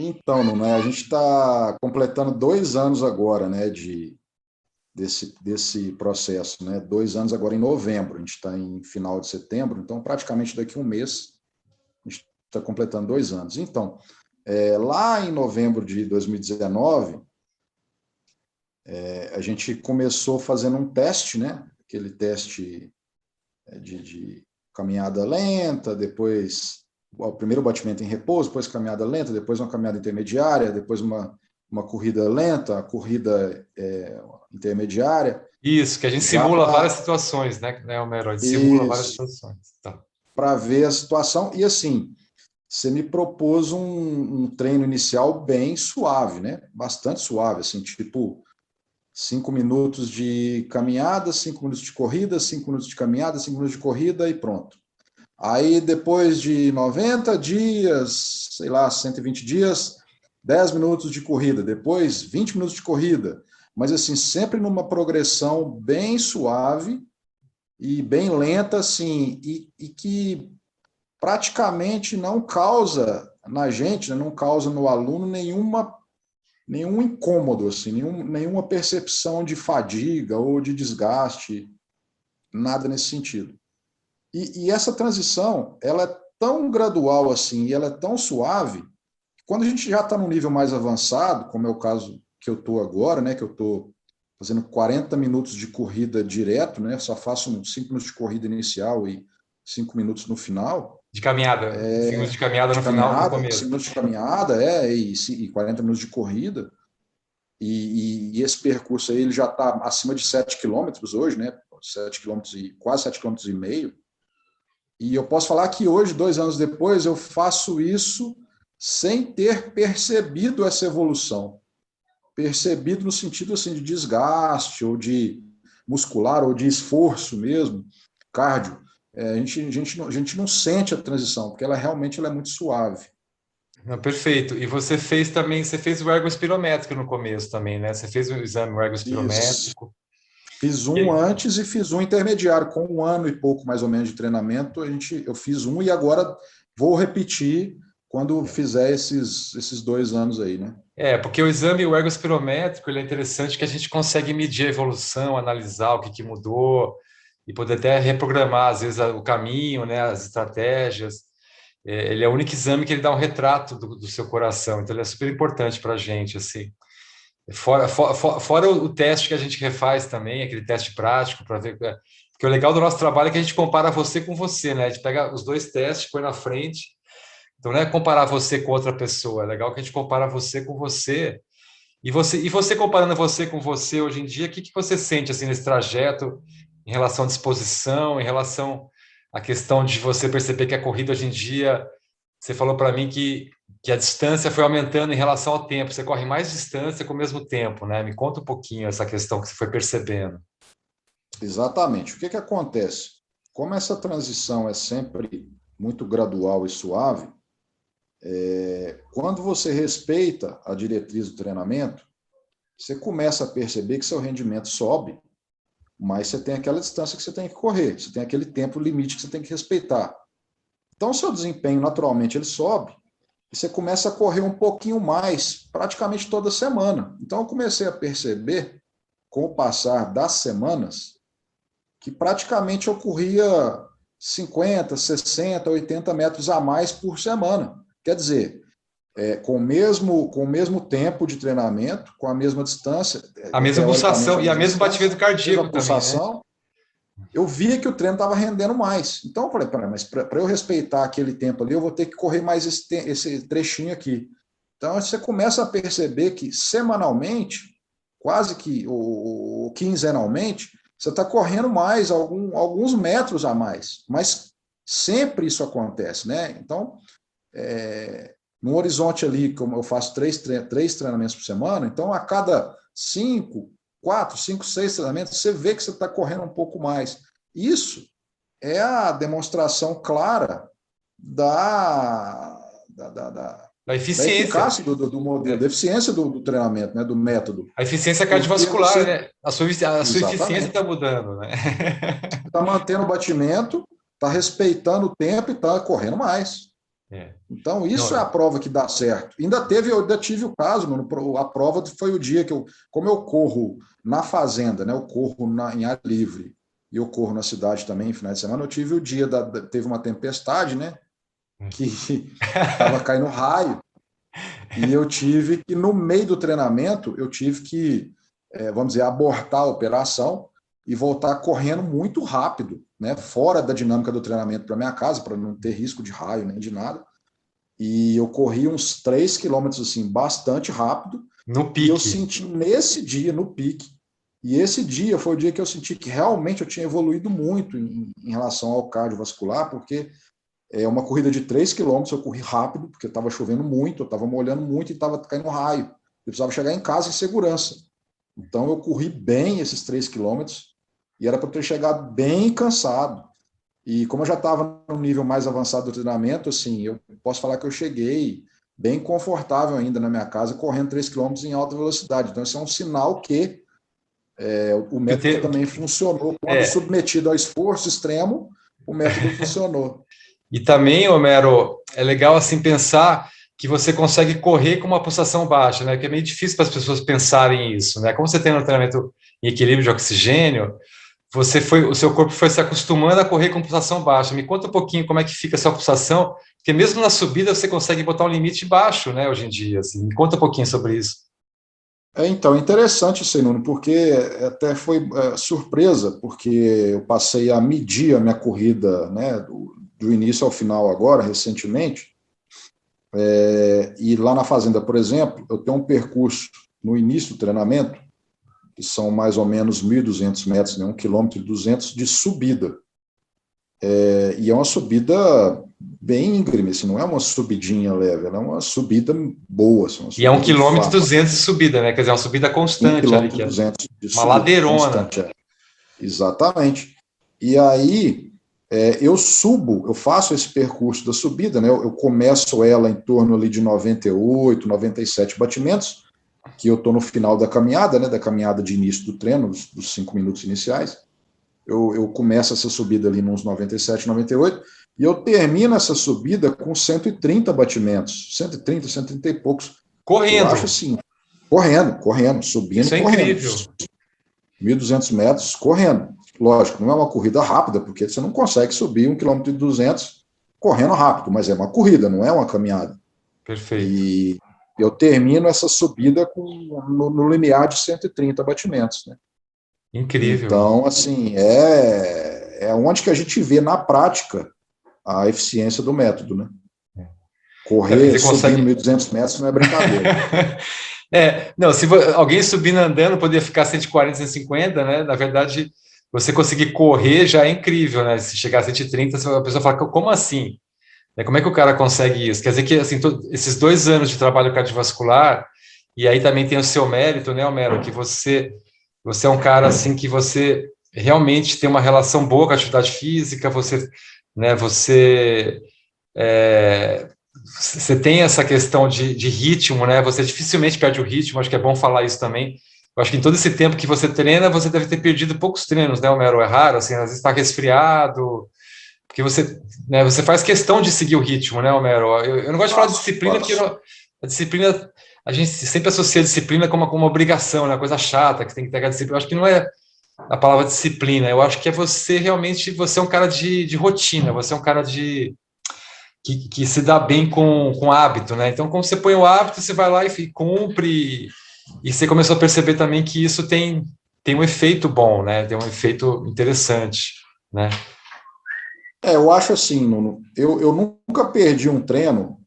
Então, Nuno, a gente está completando 2 anos agora, né, desse processo, né? 2 anos agora em novembro, a gente está em final de setembro, então praticamente daqui a um mês a gente está completando 2 anos. Então, lá em novembro de 2019, a gente começou fazendo um teste, né? Aquele teste de caminhada lenta, depois o primeiro batimento em repouso, depois caminhada lenta, depois uma caminhada intermediária, depois uma corrida lenta, a corrida intermediária, Isso, que a gente já simula várias para situações, né, Homero? A gente simula várias isso, situações. Tá. para ver a situação. E assim, você me propôs um treino inicial bem suave, né? Bastante suave, assim, tipo 5 minutos de caminhada, 5 minutos de corrida, 5 minutos de caminhada, 5 minutos de corrida e pronto. Aí depois de 90 dias, sei lá, 120 dias, 10 minutos de corrida, depois 20 minutos de corrida, mas assim, sempre numa progressão bem suave e bem lenta, assim, e que praticamente não causa na gente, né, não causa no aluno nenhum incômodo, assim, nenhuma percepção de fadiga ou de desgaste, nada nesse sentido. E essa transição, ela é tão gradual assim, e ela é tão suave, que quando a gente já está num nível mais avançado, como é o caso que eu estou agora, né, que eu estou fazendo 40 minutos de corrida direto, né, só faço 5 minutos de corrida inicial e 5 minutos no final, De caminhada, 5 minutos de caminhada de no final, no caminhada, 5 começo. minutos de caminhada, e 40 minutos de corrida, e esse percurso aí ele já está acima de 7 quilômetros hoje, né, 7 quilômetros e quase 7 quilômetros e meio, e eu posso falar que hoje, 2 anos depois, eu faço isso sem ter percebido essa evolução. Percebido no sentido assim, de desgaste, ou de muscular, ou de esforço mesmo, cardio. A gente não sente a transição, porque ela realmente ela é muito suave. Não, perfeito. E você fez também, você fez o ergospirométrico no começo também, né? Você fez o exame Isso. ergospirométrico. Fiz um E- antes e fiz um intermediário, com 1 ano e pouco mais ou menos de treinamento. Eu fiz um e agora vou repetir quando fizer esses 2 anos aí, né? porque o exame o ergospirométrico, ele é interessante que a gente consegue medir a evolução, analisar o que, que mudou e poder até reprogramar, às vezes, o caminho, né, as estratégias. Ele é o único exame que ele dá um retrato do seu coração, então ele é super importante para a gente, assim. Fora o teste que a gente refaz também, aquele teste prático, para ver. Porque o legal do nosso trabalho é que a gente compara você com você, né? A gente pega os dois testes, põe na frente. Então, não é comparar você com outra pessoa, é legal que a gente compara você com você. E você comparando você com você hoje em dia, o que, que você sente assim nesse trajeto em relação à disposição, em relação à questão de você perceber que a corrida hoje em dia, você falou para mim que a distância foi aumentando em relação ao tempo, você corre mais distância com o mesmo tempo, né? Me conta um pouquinho essa questão que você foi percebendo. Exatamente. O que acontece? Como essa transição é sempre muito gradual e suave, quando você respeita a diretriz do treinamento, você começa a perceber que seu rendimento sobe, mas você tem aquela distância que você tem que correr, você tem aquele tempo limite que você tem que respeitar. Então, seu desempenho naturalmente ele sobe e você começa a correr um pouquinho mais, praticamente toda semana. Então, eu comecei a perceber, com o passar das semanas, que praticamente eu corria 50, 60, 80 metros a mais por semana. Quer dizer, com o mesmo tempo de treinamento, com a mesma distância, A mesma teoricamente pulsação a e a mesma mesmo distância, batimento a mesma cardíaco também, né? pulsação, eu via que o treino estava rendendo mais. Então eu falei, mas para eu respeitar aquele tempo ali, eu vou ter que correr mais esse trechinho aqui. Então você começa a perceber que semanalmente, quase que ou quinzenalmente, você está correndo mais, alguns metros a mais. Mas sempre isso acontece, né? Então, no horizonte ali, como eu faço três treinamentos por semana, então a cada 6 treinamentos, você vê que você está correndo um pouco mais. Isso é a demonstração clara da, da, da, da, Da da eficiência. eficácia do modelo, da É. eficiência do treinamento, né, do método. A eficiência Porque cardiovascular, você, né? A sua eficiência está exatamente, mudando, né? está mantendo o batimento, está respeitando o tempo e está correndo mais. É. Então, isso é Não, a prova que dá certo. Eu ainda tive o caso, mano, a prova foi o dia que como eu corro na fazenda, né? Eu corro em ar livre e eu corro na cidade também, em final de semana, eu tive o dia, teve uma tempestade, né? Que estava caindo raio, e eu tive que, no meio do treinamento, eu tive que, vamos dizer, abortar a operação e voltar correndo muito rápido, né? Fora da dinâmica do treinamento para minha casa, para não ter risco de raio nem de nada. E eu corri uns 3 quilômetros, assim, bastante rápido. no E eu pique. senti nesse dia, no pique. E esse dia foi o dia que eu senti que realmente eu tinha evoluído muito em relação ao cardiovascular, porque é uma corrida de 3 quilômetros, eu corri rápido, porque estava chovendo muito, eu estava molhando muito e estava caindo raio. Eu precisava chegar em casa em segurança. Então eu corri bem esses 3 quilômetros e era para eu ter chegado bem cansado. E como eu já estava no nível mais avançado do treinamento, assim, eu posso falar que eu cheguei bem confortável ainda na minha casa, correndo 3 quilômetros em alta velocidade. Então, isso é um sinal que o método também funcionou. Quando É, submetido ao esforço extremo, o método funcionou. e também, Homero, é legal assim pensar que você consegue correr com uma pulsação baixa, né? Que é meio difícil para as pessoas pensarem isso, né? Como você tem um treinamento em equilíbrio de oxigênio, o seu corpo foi se acostumando a correr com pulsação baixa. Me conta um pouquinho como é que fica a sua pulsação, porque mesmo na subida você consegue botar um limite baixo, né? Hoje em dia, assim. Me conta um pouquinho sobre isso. Então, interessante isso aí, Nuno, porque até foi surpresa, porque eu passei a medir a minha corrida, né, do início ao final agora, recentemente. E lá na fazenda, por exemplo, eu tenho um percurso no início do treinamento, que são mais ou menos 1.200 metros, né, 1,2 km de subida. E é uma subida bem íngreme, assim, não é uma subidinha leve, ela é uma subida boa, assim, uma E é um subida de quilômetro e fato. 200 de subida, né? Quer dizer, é uma subida um constante ali, quilômetro que e é 200 de uma subida ladeirona. constante. Exatamente. E aí, eu faço esse percurso da subida, né? Eu começo ela em torno ali de 98, 97 batimentos, que eu estou no final da caminhada, né? Da caminhada de início do treino, dos 5 minutos iniciais. Eu começo essa subida ali nos 97, 98, e eu termino essa subida com 130 batimentos, 130, 130 e poucos. Eu acho Correndo. assim, correndo, subindo, Isso é correndo. incrível. 1.200 metros correndo. Lógico, não é uma corrida rápida, porque você não consegue subir 1,2 km correndo rápido, mas é uma corrida, não é uma caminhada. Perfeito. E eu termino essa subida no limiar de 130 batimentos. Né? Incrível. Então, assim, é onde que a gente vê na prática a eficiência do método. Né? Correr Você subindo consegue. 1.200 metros não é brincadeira. Não, se alguém subindo andando poderia ficar 140, 150, né? Na verdade, você conseguir correr já é incrível, né? Se chegar a 130, a pessoa fala, como assim? Como é que o cara consegue isso? Quer dizer que assim, esses 2 anos de trabalho cardiovascular, e aí também tem o seu mérito, né, Homero, que você é um cara assim que você realmente tem uma relação boa com a atividade física, é, você tem essa questão de ritmo, né? Você dificilmente perde o ritmo, acho que é bom falar isso também. Eu acho que em todo esse tempo que você treina, você deve ter perdido poucos treinos, né, Homero? É raro, assim, às vezes está resfriado, porque você faz questão de seguir o ritmo, né, Homero? Eu não gosto de falar de Faço, disciplina, porque faço. a disciplina, a gente sempre associa a disciplina como uma obrigação, né, uma coisa chata, que tem que ter a disciplina. Eu acho que não é a palavra disciplina, eu acho que é você realmente, você é um cara de rotina, você é um cara que se dá bem com hábito, né? Então, quando você põe o hábito, você vai lá e cumpre, e você começou a perceber também que isso tem um efeito bom, né? Tem um efeito interessante, né? Eu acho assim, Nuno, eu nunca perdi um treino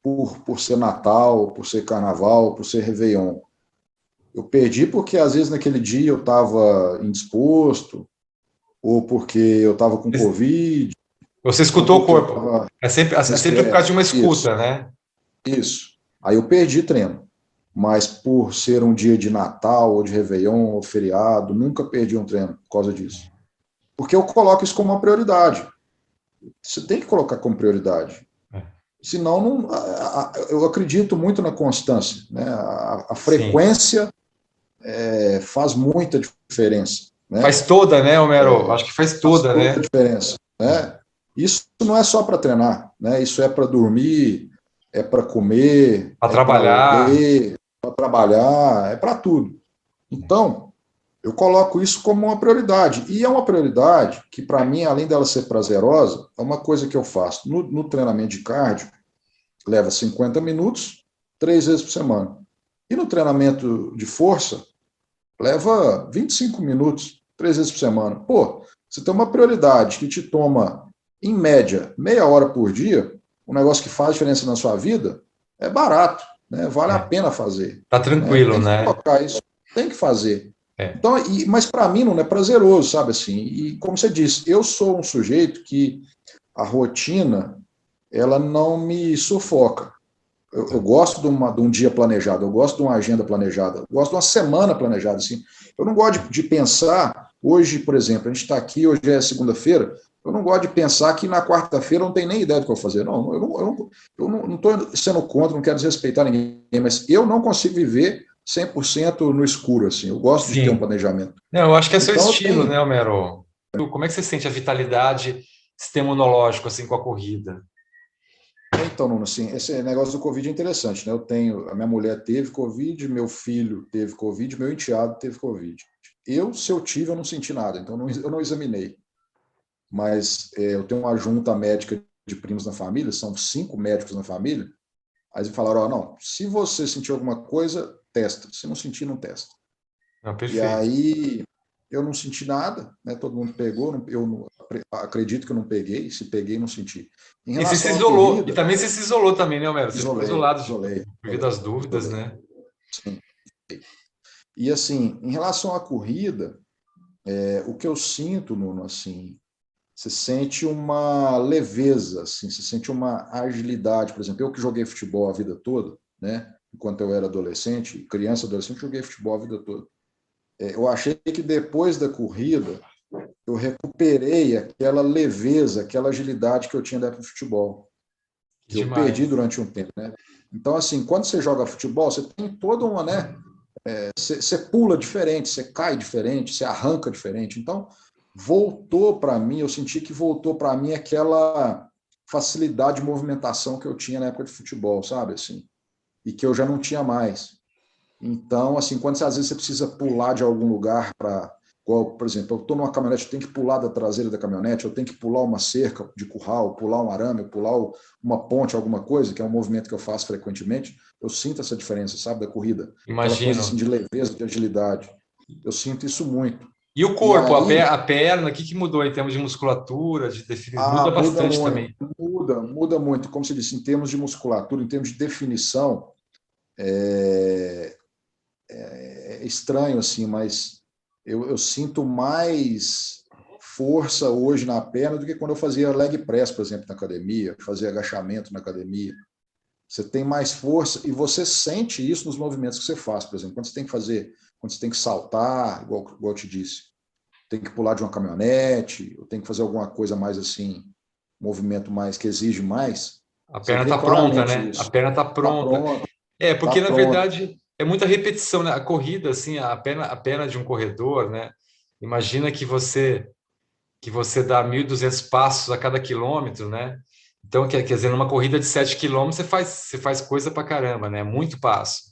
por ser Natal, por ser Carnaval, por ser Réveillon. Eu perdi porque, às vezes, naquele dia eu estava indisposto, ou porque eu estava com Covid, Você ou escutou o porque eu corpo. estava É sempre por causa de uma Isso, escuta, né? isso. Aí eu perdi treino. Mas por ser um dia de Natal, ou de Réveillon, ou feriado, nunca perdi um treino por causa disso. Porque eu coloco isso como uma prioridade. Você tem que colocar como prioridade. Senão, não, eu acredito muito na constância. Né? A Sim. frequência faz muita diferença. Né? Faz toda, né, Homero? Acho que faz Faz toda, toda a né? diferença. Né? Isso não é só para treinar, né? Isso é para dormir, é para comer, Para é para trabalhar. ler, para trabalhar, é para tudo. Então, eu coloco isso como uma prioridade. E é uma prioridade que, para mim, além dela ser prazerosa, é uma coisa que eu faço no treinamento de cardio, leva 50 minutos, 3 vezes por semana. E no treinamento de força, leva 25 minutos, 3 vezes por semana. Pô, você tem uma prioridade que te toma, em média, meia hora por dia, um negócio que faz diferença na sua vida, é barato, né? Vale a É. pena fazer. Tá Né? tranquilo, Tem que né? colocar isso, tem que fazer. É. Então, mas para mim não é prazeroso, sabe assim? E como você disse, eu sou um sujeito que a rotina ela não me sufoca. Eu gosto de um dia planejado, eu gosto de uma agenda planejada, eu gosto de uma semana planejada. Assim. Eu não gosto de pensar, hoje, por exemplo, a gente está aqui, hoje é segunda-feira, eu não gosto de pensar que na quarta-feira eu não tenho nem ideia do que eu vou fazer. Não, eu não estou sendo contra, não quero desrespeitar ninguém, mas eu não consigo viver 100% no escuro. Assim. Eu gosto de ter um Sim. planejamento. Não, eu acho que é seu Então, eu estilo, tenho. né, Homero? Como é que você sente a vitalidade, sistema imunológico, assim, com a corrida? Então, Nuno, assim, esse negócio do Covid é interessante, né? A minha mulher teve Covid, meu filho teve Covid, meu enteado teve Covid. Se eu tive, eu não senti nada, então eu não examinei. Mas eu tenho uma junta médica de primos na família, são 5 médicos na família. Aí eles falaram: não, se você sentir alguma coisa, testa. Se não sentir, não testa. Não, E perfeito. aí eu não senti nada, né? Todo mundo pegou, eu não, acredito que eu não peguei, se peguei, não senti. Em E você se relação à isolou. E corrida, também você se isolou também, né, Homero? Você ficou isolei, isolado isolei, por via isolei, das dúvidas, isolei. né? Sim. E assim, em relação à corrida, o que eu sinto, Nuno, assim, você sente uma leveza, assim, você sente uma agilidade. Por exemplo, eu que joguei futebol a vida toda, né? Enquanto eu era adolescente, criança, adolescente, joguei futebol a vida toda. Eu achei que depois da corrida eu recuperei aquela leveza, aquela agilidade que eu tinha da época do futebol, Que que eu perdi demais. durante um tempo, né? Então, assim, quando você joga futebol, você tem toda uma, né? Você pula diferente, você cai diferente, você arranca diferente. Então, voltou para mim, eu senti que voltou para mim aquela facilidade de movimentação que eu tinha na época de futebol, sabe? Assim, e que eu já não tinha mais. Então, assim, quando às vezes você precisa pular de algum lugar para. Por exemplo, eu estou numa caminhonete, eu tenho que pular da traseira da caminhonete, eu tenho que pular uma cerca de curral, pular um arame, pular uma ponte, alguma coisa, que é um movimento que eu faço frequentemente. Eu sinto essa diferença, sabe, da corrida. Aquela coisa assim Imagino. de leveza, de agilidade. Eu sinto isso muito. E o E corpo, aí, a perna, o que que mudou em termos de musculatura, de definição? Muda muda bastante muito, também. muda muito. Como se disse, em termos de musculatura, em termos de definição, é, é estranho, assim, mas eu sinto mais força hoje na perna do que quando eu fazia leg press, por exemplo, na academia, fazia agachamento na academia. Você tem mais força e você sente isso nos movimentos que você faz, por exemplo, quando você tem que saltar, igual eu te disse, tem que pular de uma caminhonete, ou tem que fazer alguma coisa mais assim, movimento mais que exige mais, A você perna vê está pronta, claramente né? A isso. perna está Tá pronta. pronto, É, tá porque na pronto. verdade é muita repetição, né? A corrida, assim, a perna de um corredor, né? Imagina que você dá 1.200 passos a cada quilômetro, né? Então, quer dizer, numa corrida de 7 quilômetros, você faz coisa pra caramba, né? Muito passo,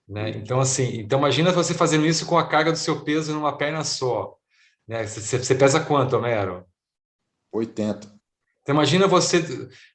né? Então, assim, então imagina você fazendo isso com a carga do seu peso numa perna só, né? Você pesa quanto, Homero? 80. Então, imagina você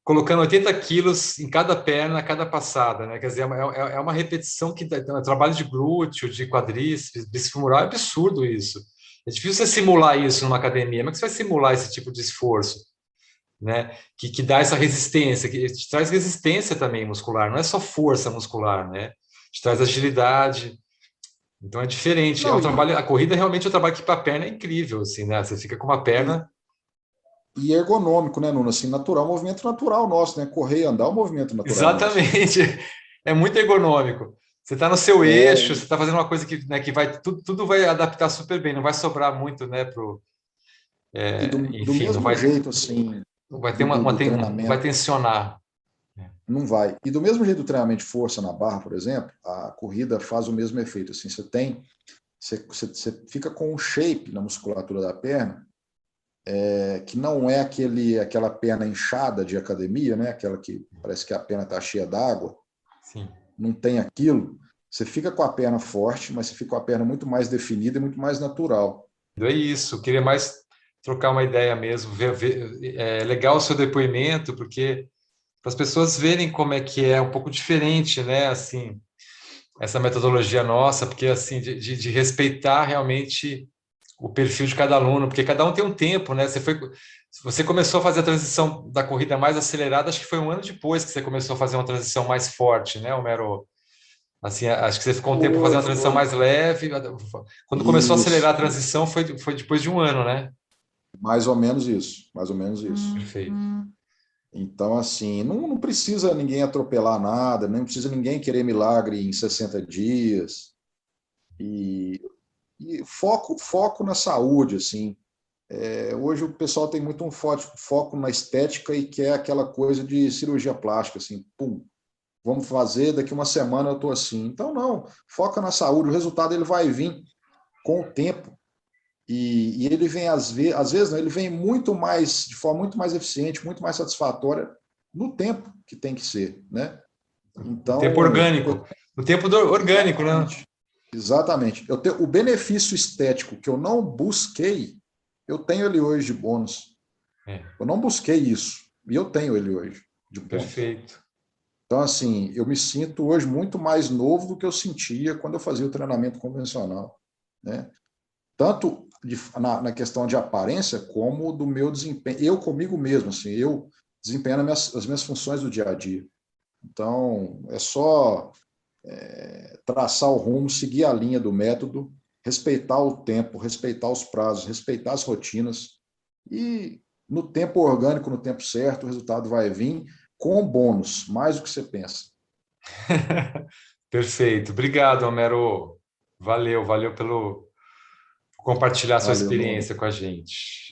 colocando 80 quilos em cada perna, a cada passada, né? Quer dizer, é uma repetição que é um trabalho de glúteo, de quadríceps, bíceps femoral, é absurdo isso. É difícil você simular isso numa academia. Como é que você vai simular esse tipo de esforço, né? Que dá essa resistência, que te traz resistência também muscular, não é só força muscular, né? Te traz agilidade. Então é diferente. É Não, um trabalho, a corrida realmente é um trabalho que para a perna é incrível, assim, né? Você fica com uma e, perna. e ergonômico, né, Nuno? Assim, natural, movimento natural nosso, né? Correr e andar é um movimento natural nosso. Exatamente. É muito ergonômico. Você está no seu É, eixo, você está fazendo uma coisa que vai tudo vai adaptar super bem, não vai sobrar muito, né? do Enfim, mesmo jeito, assim, não vai ter do não vai treinamento, tensionar. não vai. E do mesmo jeito do treinamento de força na barra, por exemplo, a corrida faz o mesmo efeito. Assim, você fica com um shape na musculatura da perna que não é aquela perna inchada de academia, né? Aquela que parece que a perna está cheia d'água, Sim. não tem aquilo. Você fica com a perna forte, mas você fica com a perna muito mais definida e muito mais natural. É isso, queria mais trocar uma ideia mesmo, é legal o seu depoimento, porque para as pessoas verem como é que é um pouco diferente, né? Assim, essa metodologia nossa, porque assim, de respeitar realmente o perfil de cada aluno, porque cada um tem um tempo, né? Você começou a fazer a transição da corrida mais acelerada, acho que foi um ano depois que você começou a fazer uma transição mais forte, né, Homero? Assim, acho que você ficou um tempo fazendo uma transição Foi. mais leve. Quando começou a acelerar a Isso. transição, foi depois de um ano, né? Mais ou menos isso, mais ou menos isso. Perfeito. Então, assim, não precisa ninguém atropelar nada, nem precisa ninguém querer milagre em 60 dias. E, e foco na saúde, assim. Hoje o pessoal tem muito um foco na estética e quer aquela coisa de cirurgia plástica, assim, pum, vamos fazer, daqui uma semana eu estou assim. Então, não, foca na saúde, o resultado ele vai vir com o tempo. E ele vem, às vezes, não, ele vem muito mais, de forma muito mais eficiente, muito mais satisfatória no tempo que tem que ser, né? O tempo Então, orgânico. O tempo orgânico, né? exatamente, exatamente. O benefício estético que eu não busquei, eu tenho ele hoje de bônus. É, Eu não busquei isso, e eu tenho ele hoje de bônus. perfeito. Então, assim, eu me sinto hoje muito mais novo do que eu sentia quando eu fazia o treinamento convencional, né? Tanto na questão de aparência, como do meu desempenho, eu comigo mesmo, assim, eu desempenhando as minhas funções do dia a dia. Então, é só traçar o rumo, seguir a linha do método, respeitar o tempo, respeitar os prazos, respeitar as rotinas, e no tempo orgânico, no tempo certo, o resultado vai vir com bônus, mais do que você pensa. Perfeito. Obrigado, Homero. Valeu pelo compartilhar sua Valeu, meu amigo. experiência com a gente.